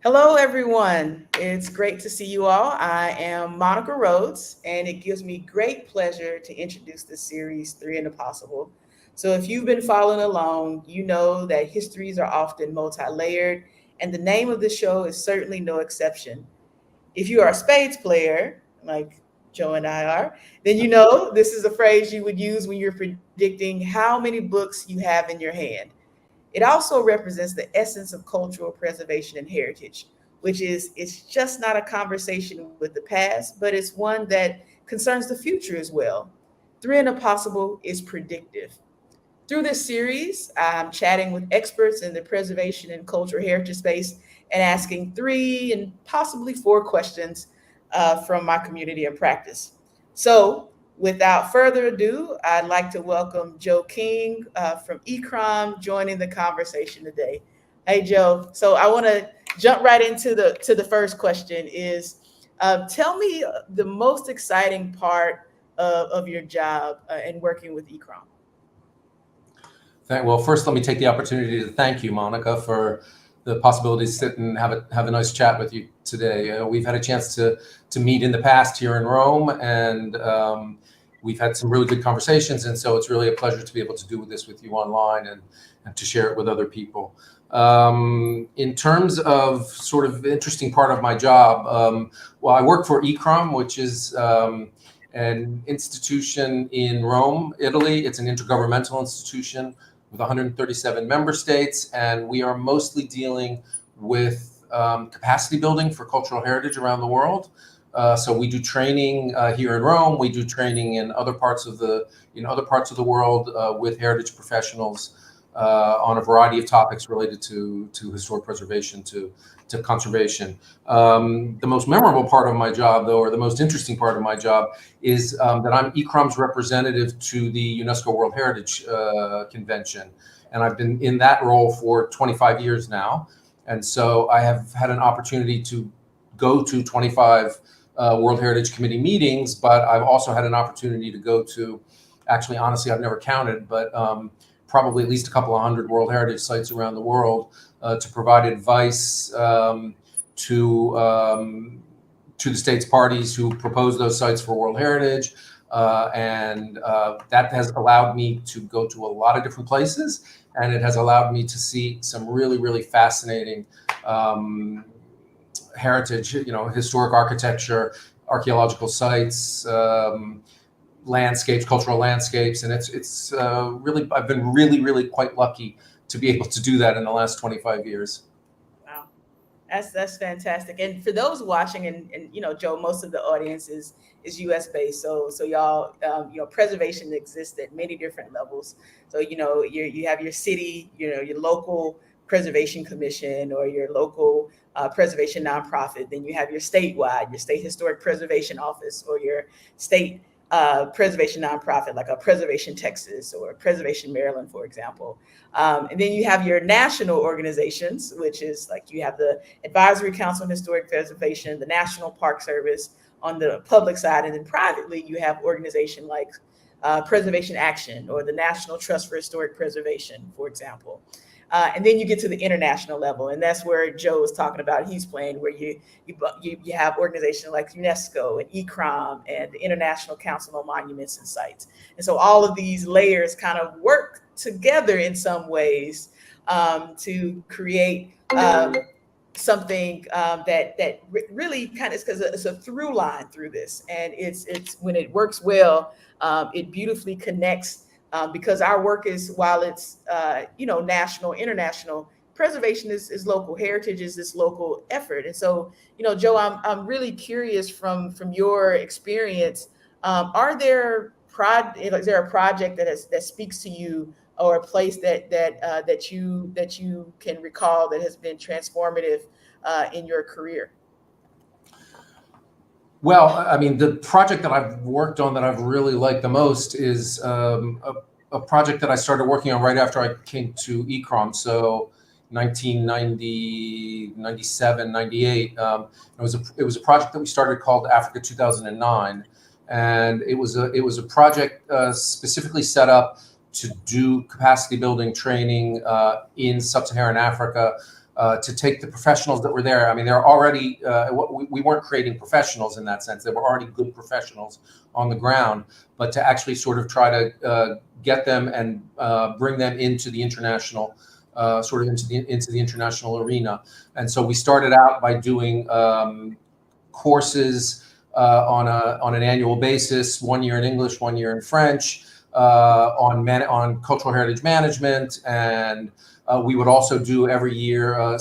Hello, everyone. It's great to see you all. I am Monica Rhodes, and it gives me great pleasure to introduce this series, Three and the Possible. So, if you've been following along, you know that histories are often multi layered, and the name of the show is certainly no exception. If you are a spades player, like Joe and I are, then you know this is a phrase you would use when you're predicting how many books you have in your hand. It also represents the essence of cultural preservation and heritage, which is it's just not a conversation with the past, but it's one that concerns the future as well. Three and a Possible is predictive. Through this series, I'm chatting with experts in the preservation and cultural heritage space and asking three and possibly four questions from my community of practice. So, without further ado, I'd like to welcome Joe King from ECROM joining the conversation today. Hey, Joe. So, I want to jump right into the first question is tell me the most exciting part of your job in working with ECROM. Well, first, let me take the opportunity to thank you, Monica, for the possibility to sit and have a nice chat with you today. We've had a chance to meet in the past here in Rome, and we've had some really good conversations. And so it's really a pleasure to be able to do this with you online and to share it with other people. In terms of sort of interesting part of my job, well, I work for ECROM, which is an institution in Rome, Italy. It's an intergovernmental institution with 137 member states, and we are mostly dealing with capacity building for cultural heritage around the world. So we do training here in Rome. We do training in other parts of the world with heritage professionals on a variety of topics related to historic preservation, to conservation. The most memorable part of my job, though, or the most interesting part of my job, is that I'm ECROM's representative to the UNESCO World Heritage Convention. And I've been in that role for 25 years now. And so I have had an opportunity to go to 25 World Heritage Committee meetings, but I've also had an opportunity to go to, actually, honestly, I've never counted, but probably at least a couple of hundred World Heritage sites around the world to provide advice to the state's parties who propose those sites for World Heritage. And that has allowed me to go to a lot of different places, and it has allowed me to see some really, really fascinating heritage, historic architecture, archaeological sites, landscapes, cultural landscapes, and it's really, I've been really, really quite lucky to be able to do that in the last 25 years. Wow, that's fantastic. And for those watching, and Joe, most of the audience is U.S. based, so y'all, preservation exists at many different levels. So you have your city, your local preservation commission or your local preservation nonprofit. Then you have your statewide, your state historic preservation office, or your state preservation nonprofit like a Preservation Texas or Preservation Maryland, for example. And then you have your national organizations, which is like you have the Advisory Council on Historic Preservation, the National Park Service on the public side, and then privately you have organization like Preservation Action or the National Trust for Historic Preservation, for example. And then you get to the international level, and that's where Joe was talking about. He's playing where you have organizations like UNESCO and ECROM and the International Council on Monuments and Sites. And so all of these layers kind of work together in some ways to create something that really kind of, because it's a through line through this, and it's when it works well, it beautifully connects. Because our work is, while it's national, international, preservation is local, heritage is this local effort. And so, Joe, I'm really curious from your experience. Is there a project that speaks to you, or a place that you can recall that has been transformative in your career? Well, I mean, the project that I've worked on that I've really liked the most is a project that I started working on right after I came to ECROM. So 1990, 97, 98. It was a project that we started called Africa 2009. And it was a project specifically set up to do capacity building training in sub-Saharan Africa to take the professionals that were there. I mean, they're already, we weren't creating professionals in that sense. They were already good professionals on the ground, but to actually sort of try to get them and bring them into the international, into the international arena. And so we started out by doing courses on an annual basis, 1 year in English, 1 year in French, on cultural heritage management, and we would also do every year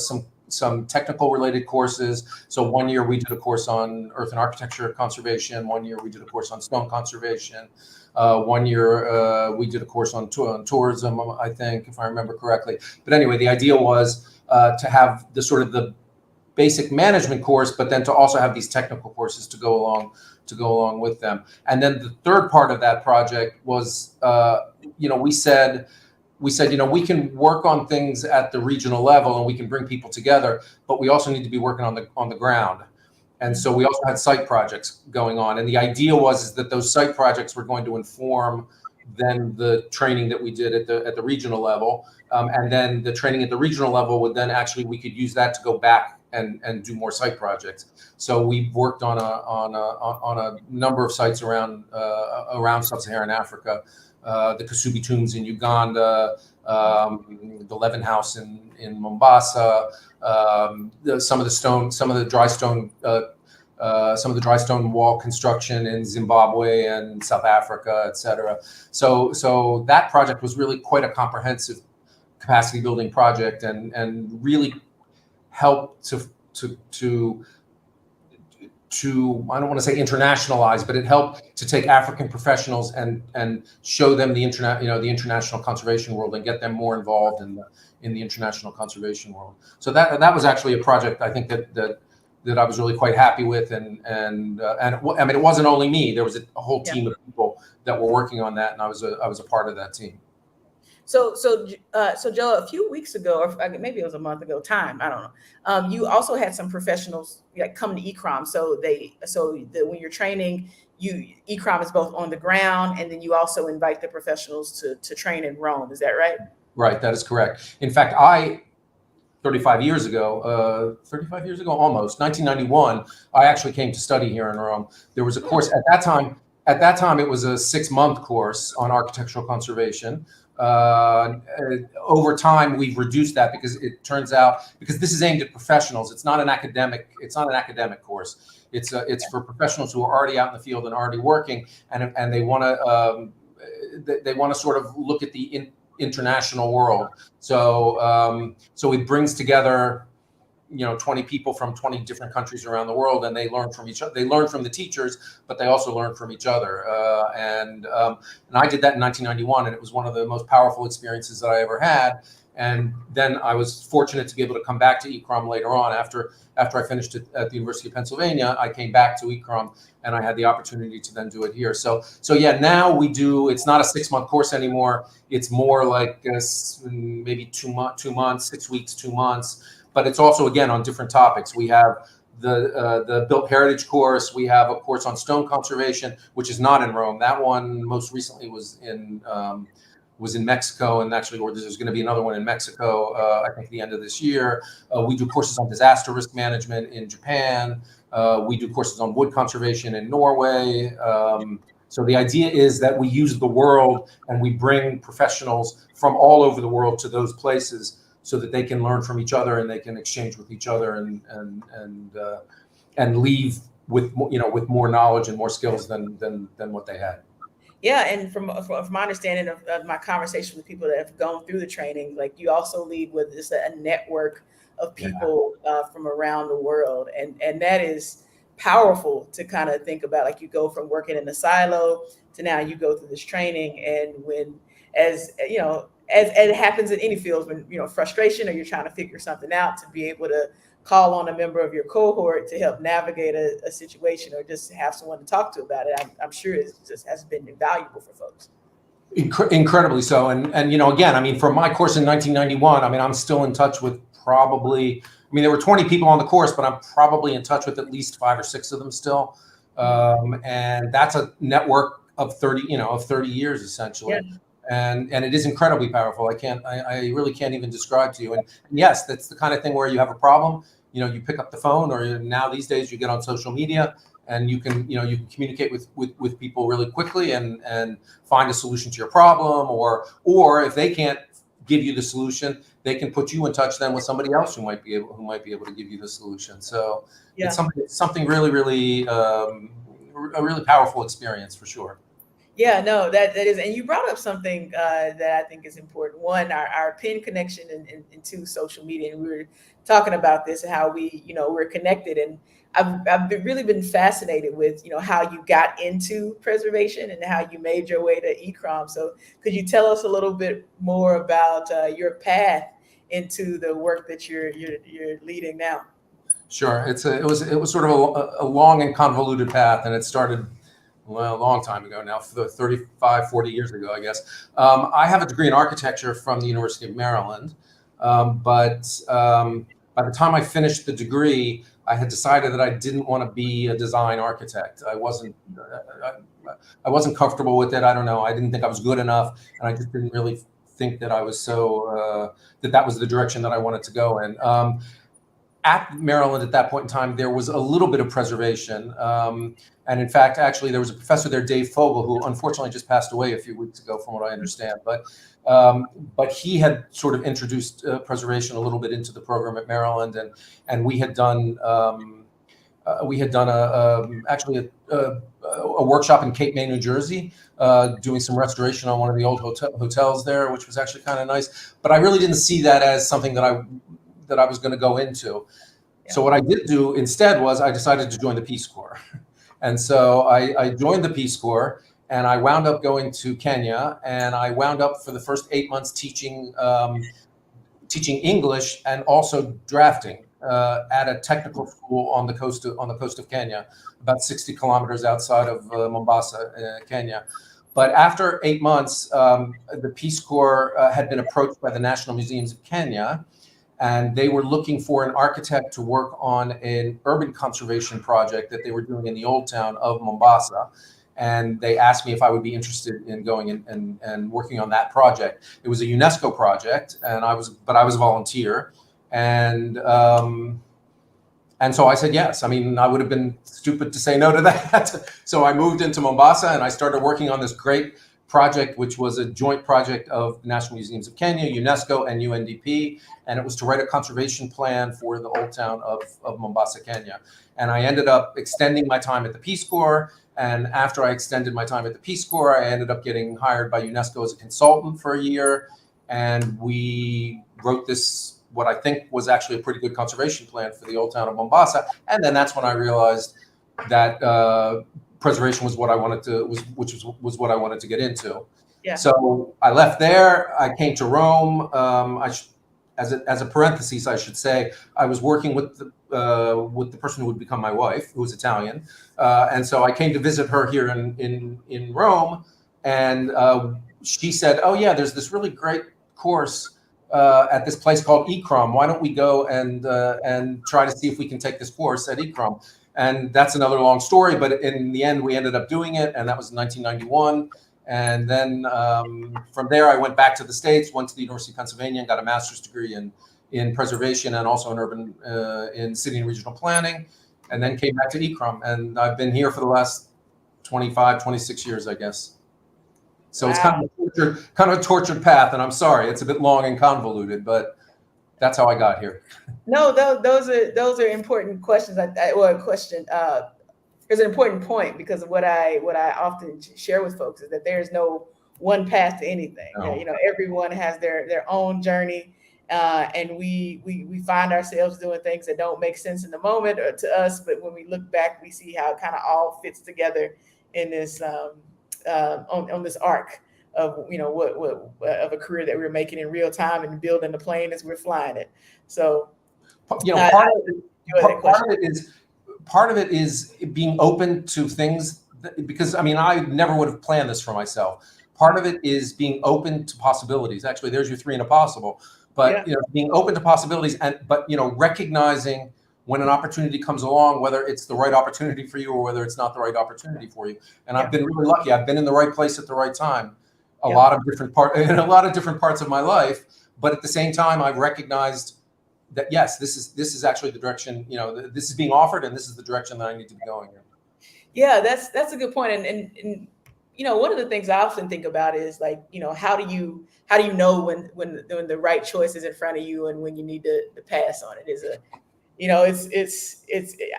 some technical related courses. So 1 year we did a course on earth and architecture conservation. 1 year we did a course on stone conservation. 1 year we did a course on tourism, I think, if I remember correctly. But anyway, the idea was to have the sort of the basic management course, but then to also have these technical courses to go along with them. And then the third part of that project was, we said, we can work on things at the regional level and we can bring people together, but we also need to be working on the ground. And so we also had site projects going on. And the idea was that those site projects were going to inform then the training that we did at the regional level. And then the training at the regional level would then actually, we could use that to go back and do more site projects. So we worked on a number of sites around sub-Saharan Africa, the Kasubi tombs in Uganda, the Levin House in Mombasa, some of the dry stone wall construction in Zimbabwe and South Africa, etc. So that project was really quite a comprehensive capacity building project, and really helped to I don't want to say internationalize, but it helped to take African professionals and show them the international conservation world and get them more involved in the international conservation world. So that was actually a project I think that I was really quite happy with, and I mean, it wasn't only me. There was a whole team of people that were working on that, and I was a part of that team. So Joe, a few weeks ago, or maybe it was a month ago, I don't know. You also had some professionals come to ICCROM. When you're training, ICCROM is both on the ground, and then you also invite the professionals to train in Rome. Is that right? Right, that is correct. In fact, 35 years ago, almost 1991, I actually came to study here in Rome. There was a course at that time. At that time, it was a 6-month course on architectural conservation. Over time, we've reduced that because it turns out, because this is aimed at professionals, it's not an academic course. It's for professionals who are already out in the field and already working, and they want to sort of look at the international world. So it brings together 20 people from 20 different countries around the world, and they learn from each other. They learn from the teachers, but they also learn from each other. And I did that in 1991, and it was one of the most powerful experiences that I ever had. And then I was fortunate to be able to come back to ICCROM later on. After I finished it at the University of Pennsylvania, I came back to ICCROM, and I had the opportunity to then do it here. So yeah, now we do. It's not a 6-month course anymore. It's more like maybe 2 months, 6 weeks, 2 months. But it's also, again, on different topics. We have the Built Heritage course. We have a course on stone conservation, which is not in Rome. That one most recently was in Mexico, and actually there's going to be another one in Mexico, I think, at the end of this year. We do courses on disaster risk management in Japan. We do courses on wood conservation in Norway. So the idea is that we use the world, and we bring professionals from all over the world to those places, so that they can learn from each other and they can exchange with each other and leave with more knowledge and more skills than what they had. Yeah, and from my understanding of my conversation with people that have gone through the training, like, you also leave with just a network of people from around the world, and that is powerful to kind of think about. Like, you go from working in a silo to now you go through this training, and as it happens in any field, when frustration, or you're trying to figure something out, to be able to call on a member of your cohort to help navigate a situation, or just have someone to talk to about it, I'm sure it just has been invaluable for folks. Incredibly so. And again, I mean, for my course in 1991, I mean, I'm still in touch with there were 20 people on the course, but I'm probably in touch with at least 5 or 6 of them still. And that's a network of 30 years essentially. Yeah. and it is incredibly powerful. I really can't even describe to you. And yes, that's the kind of thing where you have a problem, you pick up the phone, or now these days you get on social media, and you can communicate with people really quickly and find a solution to your problem, or if they can't give you the solution, they can put you in touch then with somebody else who might be able to give you the solution. So Yeah. it's something really, really a really powerful experience for sure. Yeah, no, that is, and you brought up something that I think is important. One, our pin connection, and two, social media. And we were talking about this and how we're connected. And really been fascinated with how you got into preservation and how you made your way to ICCROM. So could you tell us a little bit more about your path into the work that you're leading now? Sure, it was sort of a long and convoluted path, and it started a long time ago now, 35, 40 years ago, I guess. I have a degree in architecture from the University of Maryland, but by the time I finished the degree, I had decided that I didn't want to be a design architect. I wasn't comfortable with it. I don't know. I didn't think I was good enough, and I just didn't really think that I was that was the direction that I wanted to go in. At Maryland at that point in time, there was a little bit of preservation. And in fact, actually, there was a professor there, Dave Fogel, who unfortunately just passed away a few weeks ago, from what I understand. But he had sort of introduced preservation a little bit into the program at Maryland, and we had done actually a workshop in Cape May, New Jersey, doing some restoration on one of the old hotels there, which was actually kind of nice. But I really didn't see that as something that I was going to go into. Yeah. So what I did do instead was I decided to join the Peace Corps. And so I joined the Peace Corps, and I wound up going to Kenya, and I wound up for the first 8 months teaching English and also drafting at a technical school on the coast of Kenya, about 60 kilometers outside of Mombasa, Kenya. But after 8 months, the Peace Corps had been approached by the National Museums of Kenya, and they were looking for an architect to work on an urban conservation project that they were doing in the Old Town of Mombasa. And they asked me if I would be interested in going and working on that project. It was a UNESCO project, but I was a volunteer. And so I said yes. I mean, I would have been stupid to say no to that. So I moved into Mombasa, and I started working on this great project, which was a joint project of the National Museums of Kenya, UNESCO, and UNDP. And it was to write a conservation plan for the Old Town of Mombasa, Kenya. And I ended up extending my time at the Peace Corps. And after I extended my time at the Peace Corps, I ended up getting hired by UNESCO as a consultant for a year. And we wrote this, what I think was actually a pretty good conservation plan for the Old Town of Mombasa. And then that's when I realized that preservation was what I wanted to, was what I wanted to get into. Yeah. So I left there. I came to Rome. As a parenthesis, I should say, I was working with the person who would become my wife, who was Italian, and so I came to visit her here in Rome, and she said, "Oh yeah, there's this really great course at this place called ICCROM. Why don't we go and try to see if we can take this course at ICCROM?" And that's another long story, but in the end, we ended up doing it, and that was in 1991. And then from there, I went back to the States, went to the University of Pennsylvania, and got a master's degree in preservation and also in city and regional planning, and then came back to ICCROM. And I've been here for the last 25, 26 years, I guess. So wow. It's kind of a tortured path, and I'm sorry, it's a bit long and convoluted, but that's how I got here. No, those are important questions. There's an important point, because of what I often share with folks is that there's no one path to anything. No. Everyone has their own journey, and we find ourselves doing things that don't make sense in the moment or to us, but when we look back, we see how it kind of all fits together in this on this arc of of a career that we're making in real time and building the plane as we're flying it. So part of it is being open to things, because I mean, I never would have planned this for myself. Part of it is being open to possibilities. Actually, there's your 3 in a possible. But being open to possibilities, but recognizing when an opportunity comes along, whether it's the right opportunity for you or whether it's not the right opportunity for you. And I've been really lucky. I've been in the right place at the right time a lot of different in a lot of different parts of my life. But at the same time, I've recognized that yes, this is actually the direction, this is being offered, and this is the direction that I need to be going in. Yeah, that's a good point. And one of the things I often think about is like, how do you know when the right choice is in front of you and when you need to pass on it? Is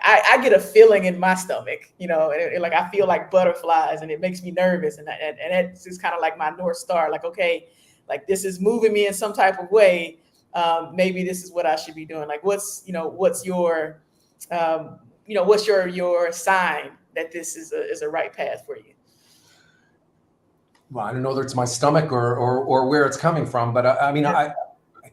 I get a feeling in my stomach, and like I feel like butterflies, and it makes me nervous, and it's just kind of like my North Star. Like, okay, like this is moving me in some type of way. Maybe this is what I should be doing. Like, what's your what's your sign that this is a right path for you? Well, I don't know whether it's my stomach or where it's coming from, but I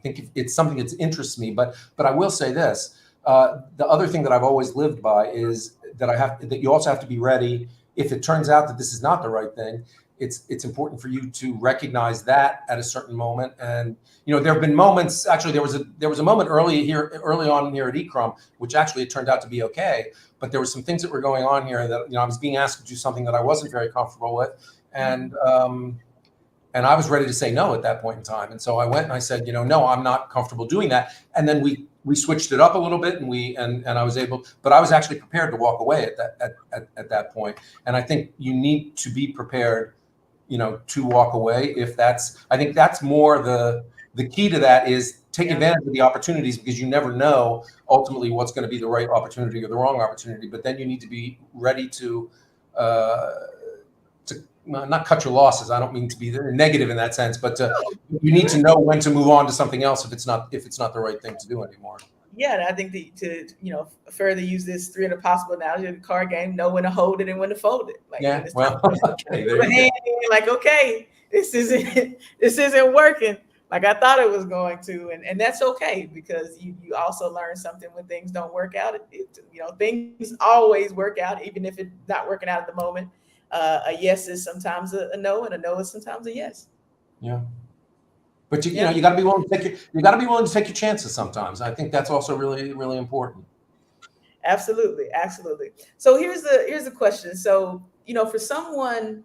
think it's something that interests me. But I will say this: the other thing that I've always lived by is that you also have to be ready if it turns out that this is not the right thing. It's important for you to recognize that at a certain moment. And there have been moments. Actually, there was a moment early on here at ICCROM, which actually it turned out to be okay. But there were some things that were going on here that I was being asked to do something that I wasn't very comfortable with, and I was ready to say no at that point in time. And so I went and I said, no, I'm not comfortable doing that. And then we switched it up a little bit, and I was able, but I was actually prepared to walk away at that point. And I think you need to be prepared, to walk away. I think that's more the key to that is take advantage of the opportunities, because you never know ultimately what's going to be the right opportunity or the wrong opportunity. But then you need to be ready to not cut your losses. I don't mean to be negative in that sense, but you need to know when to move on to something else if it's not the right thing to do anymore. Yeah, and I think to further use this 300 possible analogy of the card game, know when to hold it and when to fold it. Like, yeah, well, okay, like, okay, this isn't working like I thought it was going to, and that's okay, because you also learn something when things don't work out. Things always work out, even if it's not working out at the moment. A yes is sometimes a no, and a no is sometimes a yes. Yeah. But you got to be willing to take your chances sometimes. I think that's also really, really important. Absolutely. So here's the question. So, for someone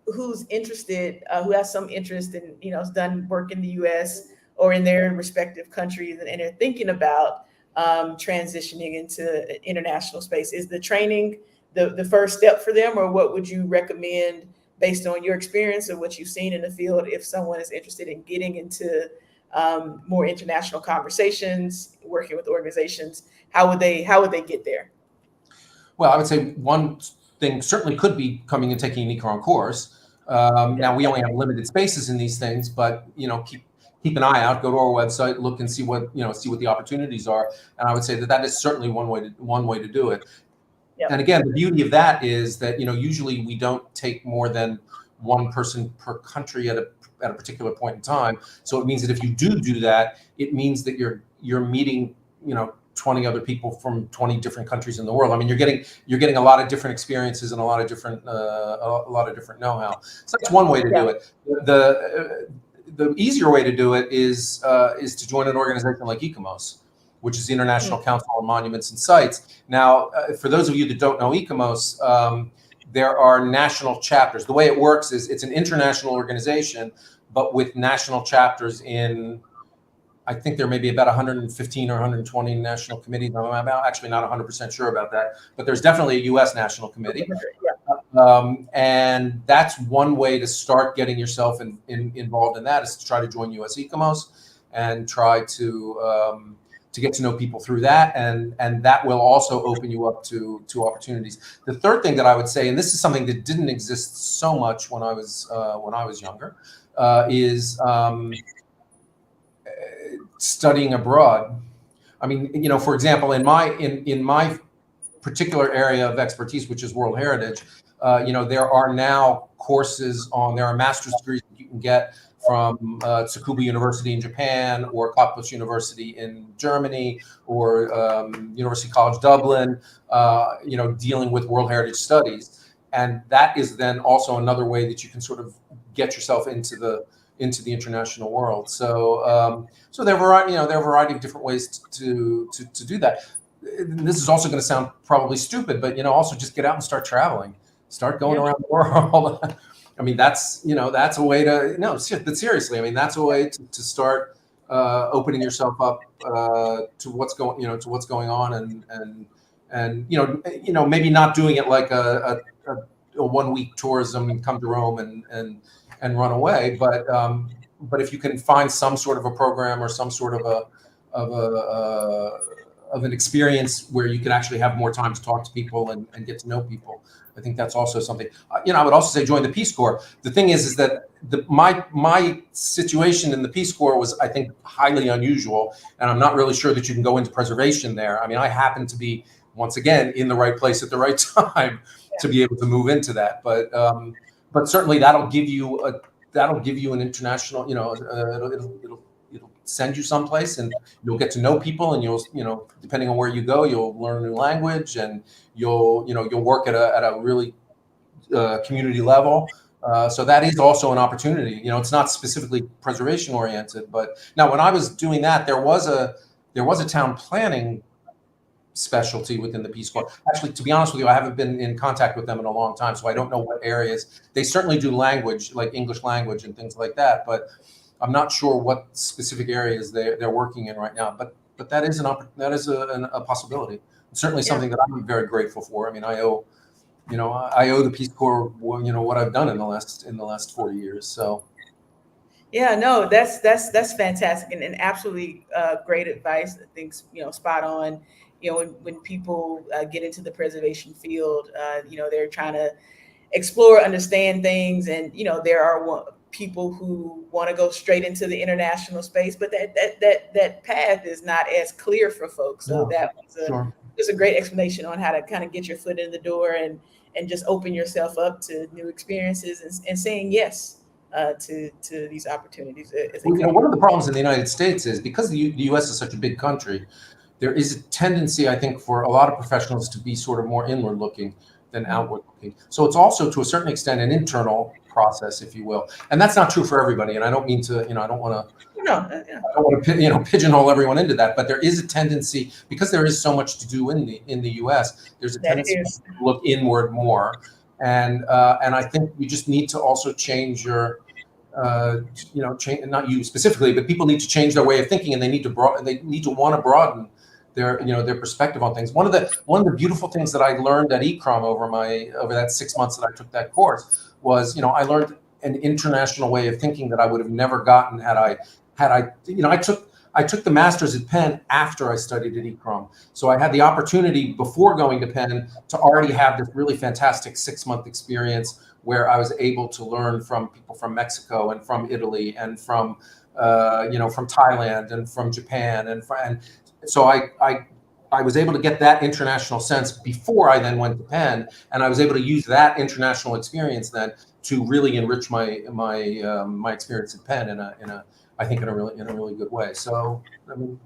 who's interested, who has some interest in, has done work in the US or in their respective countries, and they're thinking about transitioning into international space, is the training the first step for them, or what would you recommend based on your experience or what you've seen in the field if someone is interested in getting into more international conversations, working with organizations? How would they get there? Well, I would say one thing certainly could be coming and taking an ICCROM course. Now we only have limited spaces in these things, but keep an eye out. Go to our website, look and see what the opportunities are. And I would say that is certainly one way to do it. Yep. And again, the beauty of that is that usually we don't take more than one person per country at a particular point in time. So it means that if you do that, it means that you're meeting 20 other people from 20 different countries in the world. I mean, you're getting a lot of different experiences and a lot of different know-how. So that's one way to do it. The easier way to do it is to join an organization like ICCOMOS, which is the International Council on Monuments and Sites. Now, for those of you that don't know ICCOMOS, there are national chapters. The way it works is it's an international organization, but with national chapters in, I think there may be about 115 or 120 national committees. I'm actually not 100% sure about that, but there's definitely a U.S. national committee. And that's one way to start getting yourself involved in that, is to try to join US ICCOMOS and try to get to know people through that, and that will also open you up to opportunities. The third thing that I would say, and this is something that didn't exist so much when I was younger, is studying abroad. I mean, for example, in my particular area of expertise, which is World Heritage, there are now there are master's degrees that you can get from Tsukuba University in Japan, or Cottbus University in Germany, or University College Dublin, dealing with World Heritage Studies. And that is then also another way that you can sort of get yourself into the international world. So there are a variety of different ways to do that. This is also going to sound probably stupid, but also just get out and start traveling, start going around the world. I mean, that's that's a way to but seriously, I mean, that's a way to start opening yourself up to what's going to what's going on, and maybe not doing it like a 1 week tourism and come to Rome and run away, but if you can find some sort of a program or some sort of an experience where you can actually have more time to talk to people and get to know people, I think that's also something. I would also say join the Peace Corps. The thing is that my situation in the Peace Corps was, I think, highly unusual, and I'm not really sure that you can go into preservation there. I mean, I happen to be, once again, in the right place at the right time to be able to move into that. But certainly that'll give you an international, it'll send you someplace, and you'll get to know people, and you'll depending on where you go, you'll learn a new language, and you'll work at a really community level. So that is also an opportunity. It's not specifically preservation oriented, but now when I was doing that, there was a town planning specialty within the Peace Corps. Actually, to be honest with you, I haven't been in contact with them in a long time, so I don't know what areas. They certainly do language, like English language and things like that, but I'm not sure what specific areas they're working in right now. But that is a possibility. It's certainly something that I'm very grateful for. I mean, I owe the Peace Corps, what I've done in the last 40 years. So. Yeah, no, that's fantastic and absolutely great advice. I think spot on. When people get into the preservation field, they're trying to explore, understand things, and there are people who want to go straight into the international space, but that path is not as clear for folks. So that was a great explanation on how to kind of get your foot in the door and just open yourself up to new experiences and saying yes to these opportunities. One of the problems in the United States is because the U.S. is such a big country, there is a tendency, I think, for a lot of professionals to be sort of more inward looking than outward looking. So it's also, to a certain extent, an internal process, if you will. And that's not true for everybody. And I don't mean to, I don't want to, pigeonhole everyone into that. But there is a tendency, because there is so much to do in the U.S., there's a tendency to look inward more. And I think you just need to also change your, not you specifically, but people need to change their way of thinking, and they need to want to broaden their perspective on things. One of the beautiful things that I learned at ICCROM over that 6 months that I took that course was, I learned an international way of thinking that I would have never gotten had I took the master's at Penn after I studied at ICCROM. So I had the opportunity before going to Penn to already have this really fantastic 6-month experience where I was able to learn from people from Mexico and from Italy and from Thailand and from Japan and so I was able to get that international sense before I then went to Penn, and I was able to use that international experience then to really enrich my experience at Penn in a really good way. So I mean,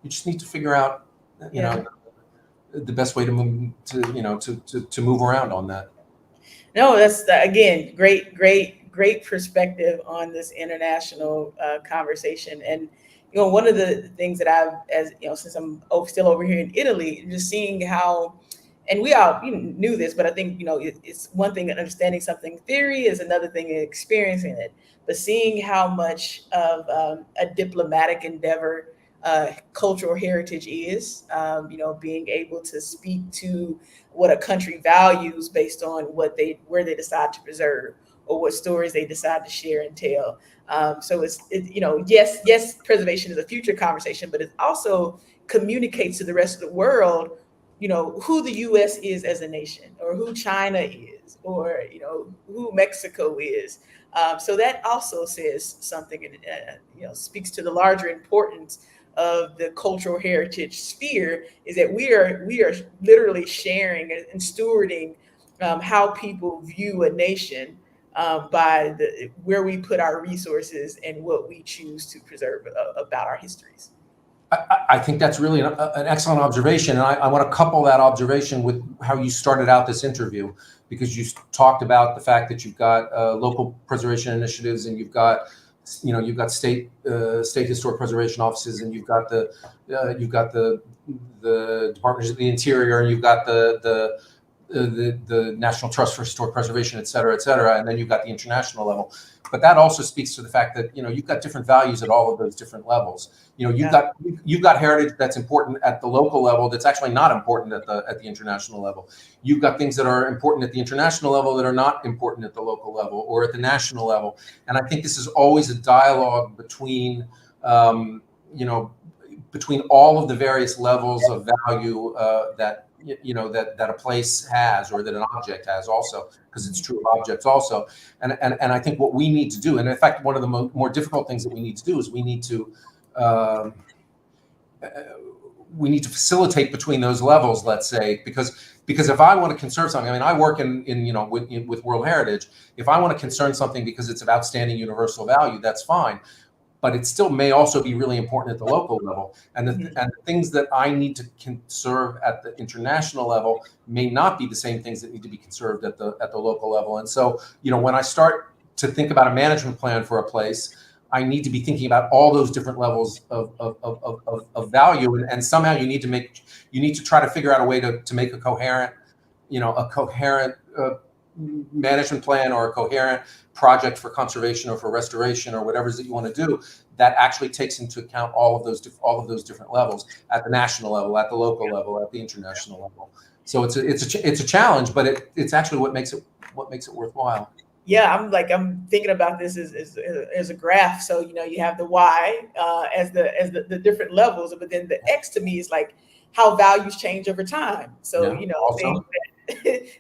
you just need to figure out the best way to move to move around on that. No, that's again great perspective on this international conversation. And one of the things that I've, since I'm still over here in Italy, just seeing how, and we all knew this, but I think it's one thing understanding something theory is another thing experiencing it. But seeing how much of a diplomatic endeavor cultural heritage is, being able to speak to what a country values based on where they decide to preserve or what stories they decide to share and tell. So yes, preservation is a future conversation, but it also communicates to the rest of the world, who the U.S. is as a nation, or who China is, or who Mexico is. So that also says something, and speaks to the larger importance of the cultural heritage sphere, is that we are literally sharing and stewarding how people view a nation by where we put our resources and what we choose to preserve about our histories. I think that's really an excellent observation, and I want to couple that observation with how you started out this interview, because you talked about the fact that you've got local preservation initiatives, and you've got state historic preservation offices, and you've got the Department of the Interior, and you've got the the National Trust for Historic Preservation, et cetera, and then you've got the international level. But that also speaks to the fact that you've got different values at all of those different levels. You've got heritage that's important at the local level that's actually not important at the international level. You've got things that are important at the international level that are not important at the local level or at the national level. And I think this is always a dialogue between between all of the various levels of value that a place has, or that an object has also, because it's true of objects also. And I think what we need to do, and in fact, one of the more difficult things that we need to do is we need to facilitate between those levels, let's say, because if I want to conserve something, I mean, I work with World Heritage. If I want to conserve something because it's of outstanding universal value, that's fine. But it still may also be really important at the local level. And the things that I need to conserve at the international level may not be the same things that need to be conserved at the local level. And so, when I start to think about a management plan for a place, I need to be thinking about all those different levels of value. And somehow you need to try to figure out a way to make a coherent management plan or a coherent project for conservation or for restoration or whatever it is that you want to do that actually takes into account all of those different levels at the national level, at the local level, at the international level. So it's a challenge, but it's actually what makes it worthwhile. Yeah, I'm thinking about this as a graph. So you have the Y as the different levels, but then the X to me is like how values change over time. So things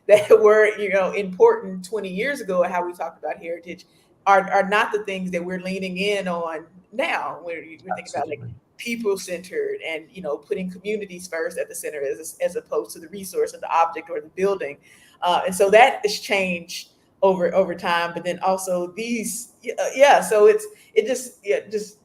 that were important 20 years ago, and how we talked about heritage are not the things that we're leaning in on now. We're thinking about like people-centered and putting communities first at the center as opposed to the resource of the object or the building, and so that has changed over time. But then also these so it just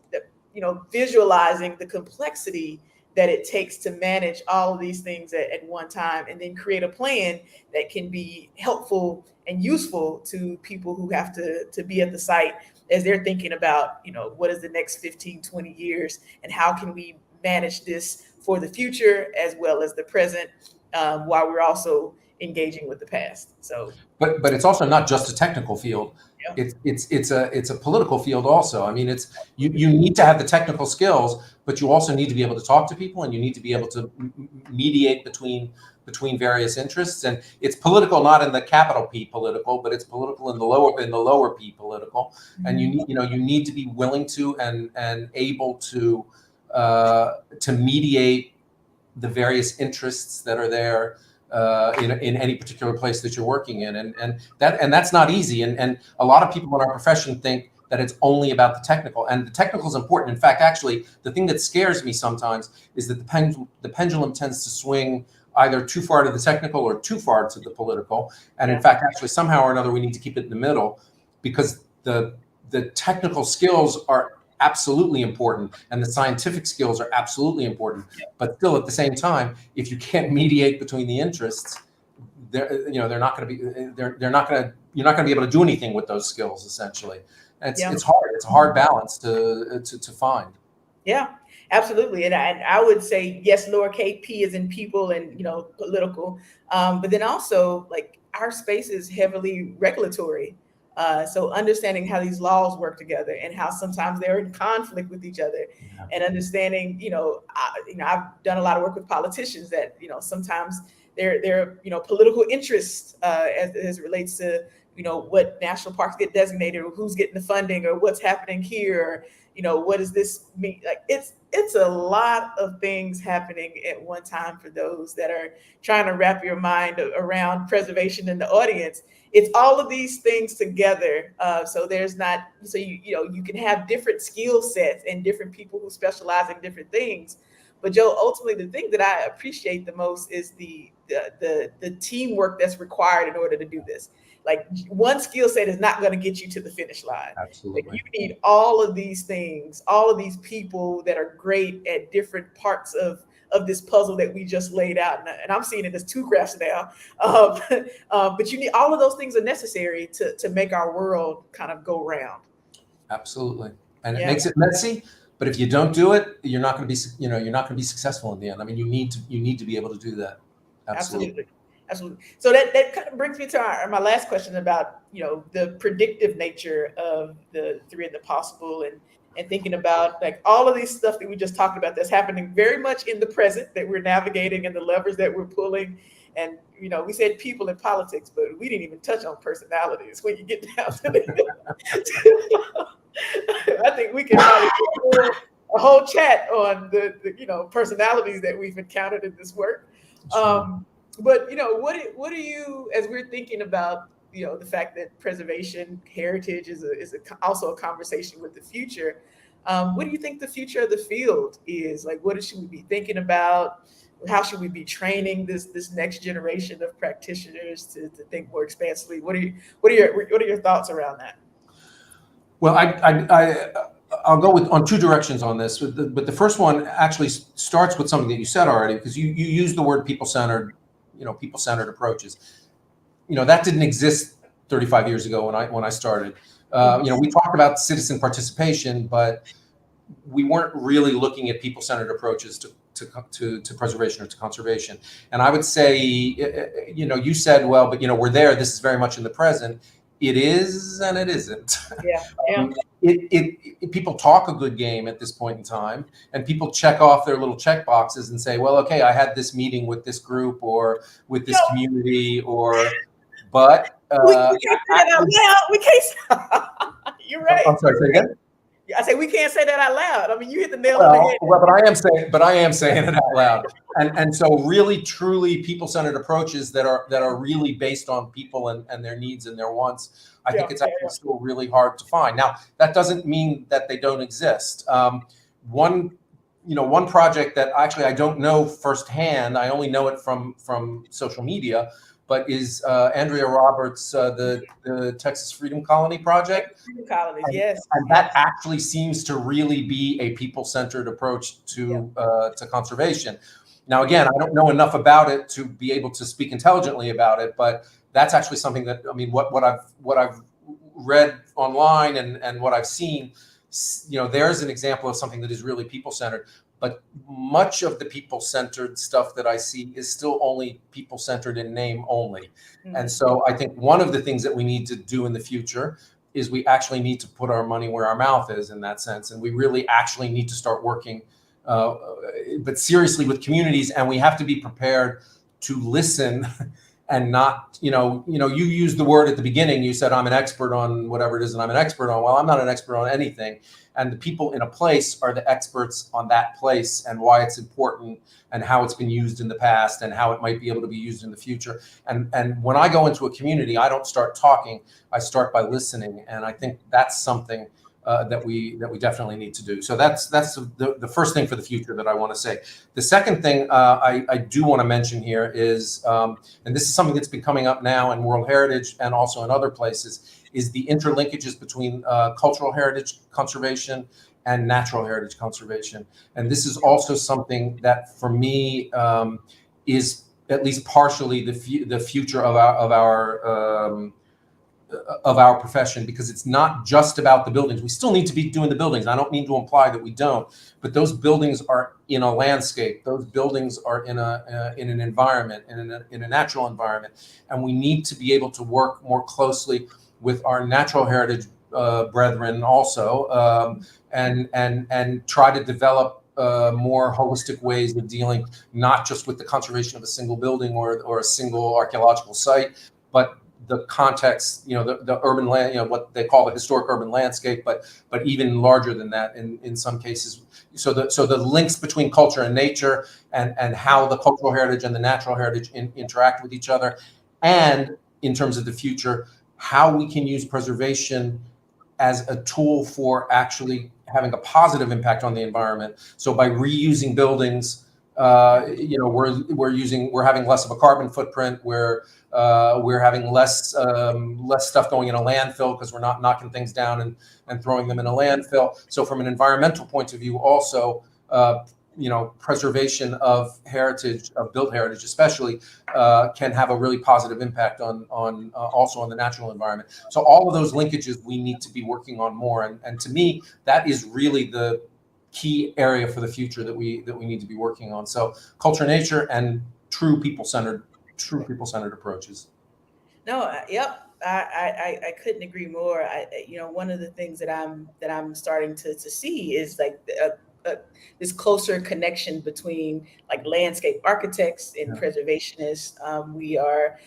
visualizing the complexity that it takes to manage all of these things at one time, and then create a plan that can be helpful and useful to people who have to be at the site as they're thinking about, what is the next 15, 20 years, and how can we manage this for the future as well as the present, while we're also engaging with the past. So, but it's also not just a technical field. Yeah. It's a political field also. I mean, you need to have the technical skills, but you also need to be able to talk to people, and you need to be able to mediate between various interests. And it's political, not in the capital P political, but it's political in the lower P political. Mm-hmm. And you need to be willing to and able to mediate the various interests that are there in any particular place that you're working in, and that's not easy. And a lot of people in our profession think that it's only about the technical, and the technical is important. In fact, actually, the thing that scares me sometimes is that the pendulum tends to swing either too far to the technical or too far to the political. And in fact, actually, somehow or another, we need to keep it in the middle, because the technical skills are absolutely important, and the scientific skills are absolutely important. But still, at the same time, if you can't mediate between the interests, you're not going to be able to do anything with those skills. Essentially, and it's hard. It's a hard balance to find. Yeah, absolutely. And I would say yes, lowercase p is in people and political, but then also like our space is heavily regulatory. So understanding how these laws work together and how sometimes they're in conflict with each other, and understanding, I've done a lot of work with politicians that, sometimes they're political interests as it relates to, what national parks get designated, or who's getting the funding, or what's happening here, or, what does this mean? Like it's a lot of things happening at one time for those that are trying to wrap your mind around preservation in the audience. It's all of these things together. So there's not, so you can have different skill sets and different people who specialize in different things. But Joe, ultimately, the thing that I appreciate the most is the teamwork that's required in order to do this. Like, one skill set is not going to get you to the finish line. Absolutely. Like, you need all of these things, all of these people that are great at different parts of this puzzle that we just laid out. And I'm seeing it as two graphs now. But you need, all of those things are necessary to make our world kind of go round. Absolutely. And it makes it messy, but if you don't do it, you're not going to be successful in the end. I mean, you need to be able to do that. Absolutely. Absolutely. So that kind of brings me to my last question about, the predictive nature of the three of the possible, and thinking about like all of these stuff that we just talked about that's happening very much in the present that we're navigating, and the levers that we're pulling. And, we said people in politics, but we didn't even touch on personalities when you get down to the I think we can probably do a whole chat on the personalities that we've encountered in this work. But what do you, as we're thinking about the fact that preservation heritage is also a conversation with the future, what do you think the future of the field is? Like, what should we be thinking about? How should we be training this next generation of practitioners to think more expansively? What are your thoughts around that? Well, I'll go on two directions on this, but the first one actually starts with something that you said already, because you used the word people-centered, people-centered approaches. That didn't exist 35 years ago when I started. We talked about citizen participation, but we weren't really looking at people-centered approaches to preservation or to conservation. And I would say, you said, well, but we're there. This is very much in the present. It is, and it isn't. Yeah. People talk a good game at this point in time, and people check off their little check boxes and say, well, okay, I had this meeting with this group or with this community, but we can't say that out loud. We can't. You're right. I'm sorry, say again. I say we can't say that out loud. I mean, you hit the nail on the head. Well, but I am saying it out loud. And so really, truly people-centered approaches that are really based on people and their needs and their wants, I think it's actually still really hard to find. Now, that doesn't mean that they don't exist. One project that actually I don't know firsthand, I only know it from social media, but is Andrea Roberts' the Texas Freedom Colony project. Freedom Colony, yes. And that actually seems to really be a people-centered approach to conservation. Now, again, I don't know enough about it to be able to speak intelligently about it, but that's actually something that, I mean, what I've read online and what I've seen, there's an example of something that is really people-centered. But much of the people-centered stuff that I see is still only people-centered in name only. Mm-hmm. And so I think one of the things that we need to do in the future is we actually need to put our money where our mouth is in that sense. And we really actually need to start working, but seriously with communities. And we have to be prepared to listen and not, you used the word at the beginning, you said, I'm an expert on whatever it is that I'm an expert on. Well, I'm not an expert on anything. And the people in a place are the experts on that place and why it's important and how it's been used in the past and how it might be able to be used in the future. And when I go into a community, I don't start talking, I start by listening. And I think that's something that we definitely need to do. So that's the first thing for the future that I want to say. The second thing I do want to mention here is, and this is something that's been coming up now in World Heritage and also in other places, is the interlinkages between cultural heritage conservation and natural heritage conservation. And this is also something that, for me, is at least partially the future of our profession, because it's not just about the buildings. We still need to be doing the buildings. I don't mean to imply that we don't, but those buildings are in a landscape. Those buildings are in an environment, in a natural environment, and we need to be able to work more closely with our natural heritage brethren also, and try to develop more holistic ways of dealing not just with the conservation of a single building or a single archaeological site, but the context, the urban land, what they call the historic urban landscape, but even larger than that in some cases. So the links between culture and nature, and how the cultural heritage and the natural heritage interact with each other, and in terms of the future, how we can use preservation as a tool for actually having a positive impact on the environment. So by reusing buildings, we're having less of a carbon footprint. We're having less stuff going in a landfill because we're not knocking things down and throwing them in a landfill. So from an environmental point of view, also, preservation of heritage, of built heritage especially, can have a really positive impact on also on the natural environment. So all of those linkages we need to be working on more. And to me, that is really the key area for the future that we need to be working on. So culture, nature, and true people-centered true people-centered approaches. No, yep. I couldn't agree more. One of the things that I'm starting to see is like this closer connection between like landscape architects and preservationists. We are,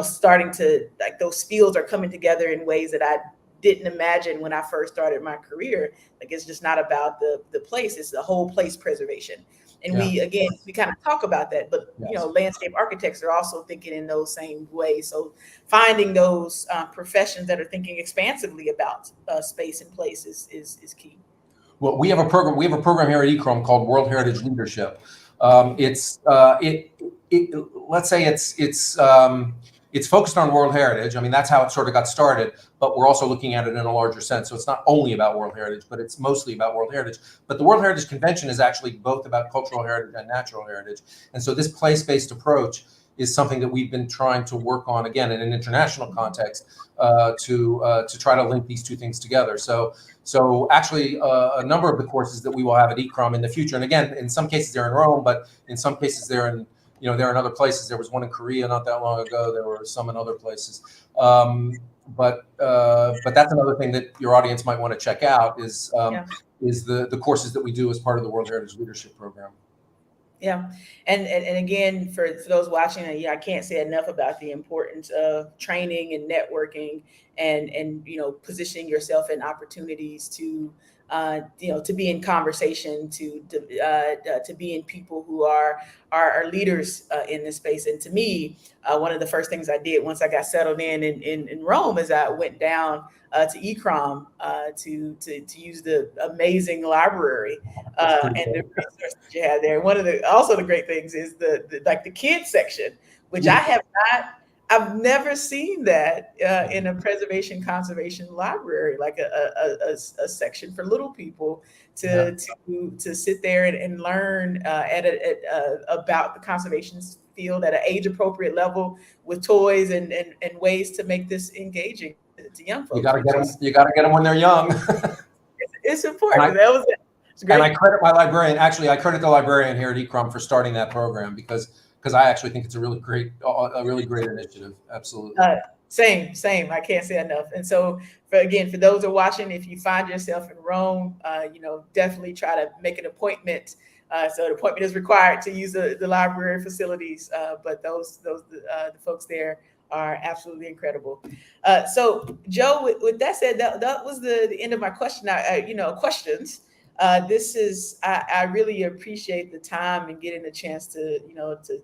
starting to, like, those fields are coming together in ways that I didn't imagine when I first started my career. Like, it's just not about the place; it's the whole place preservation. And we kind of talk about that, but landscape architects are also thinking in those same ways. So finding those professions that are thinking expansively about space and place is key. Well, we have a program. We have a program here at ICCROM called World Heritage Leadership. Let's say it's focused on World Heritage. I mean, that's how it sort of got started, but we're also looking at it in a larger sense. So it's not only about World Heritage, but it's mostly about World Heritage. But the World Heritage Convention is actually both about cultural heritage and natural heritage. And so this place-based approach is something that we've been trying to work on, again, in an international context, to try to link these two things together. So actually, a number of the courses that we will have at ICCROM in the future, and again, in some cases they're in Rome, but in some cases they're in other places. There was one in Korea not that long ago. There were some in other places. But that's another thing that your audience might want to check out is the courses that we do as part of the World Heritage Leadership Program. Yeah, and again, for those watching, I can't say enough about the importance of training and networking, and positioning yourself in opportunities to to be in conversation, to be in people who are leaders in this space. And to me, one of the first things I did once I got settled in Rome is I went down to ICCROM to use the amazing library and the resources you have there. One of the great things is the kids section, which I've never seen that in a preservation conservation library, like a section for little people to sit there and learn about the conservation field at an age appropriate level, with toys and ways to make this engaging to young folks. You gotta get them when they're young. It's important. That was it. And I credit my librarian. Actually, I credit the librarian here at ICCROM for starting that program because I actually think it's a really great initiative. Absolutely. Same. I can't say enough. And so, for those who are watching, if you find yourself in Rome, definitely try to make an appointment. So the appointment is required to use the library facilities, but the folks there are absolutely incredible. So Joe, with that said, that was the end of my question. Questions. I really appreciate the time and getting the chance to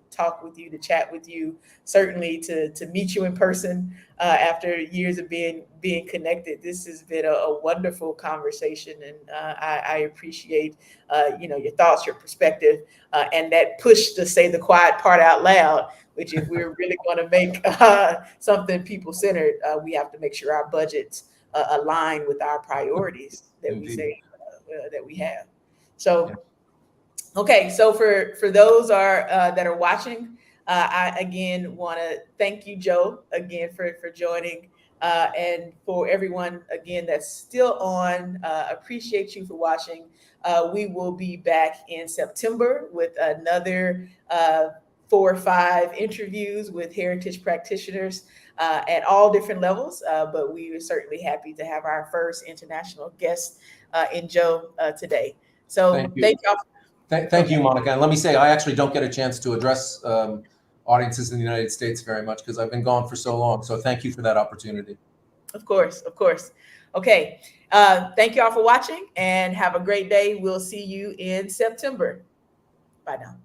talk with you, to chat with you, certainly to meet you in person after years of being connected. This has been a wonderful conversation, and I appreciate your thoughts, your perspective, and that push to say the quiet part out loud, which, if we're really going to make something people-centered, we have to make sure our budgets align with our priorities that we say that we have. So, okay. So for those that are watching, I again want to thank you, Joe, again for joining, and for everyone again that's still on. Appreciate you for watching. We will be back in September with another 4 or 5 interviews with heritage practitioners at all different levels. But we are certainly happy to have our first international guest in Joe today. So thank y'all. Thank you, Monica. And let me say, I actually don't get a chance to address audiences in the United States very much because I've been gone for so long. So thank you for that opportunity. Of course. Okay. Thank you all for watching, and have a great day. We'll see you in September. Bye now.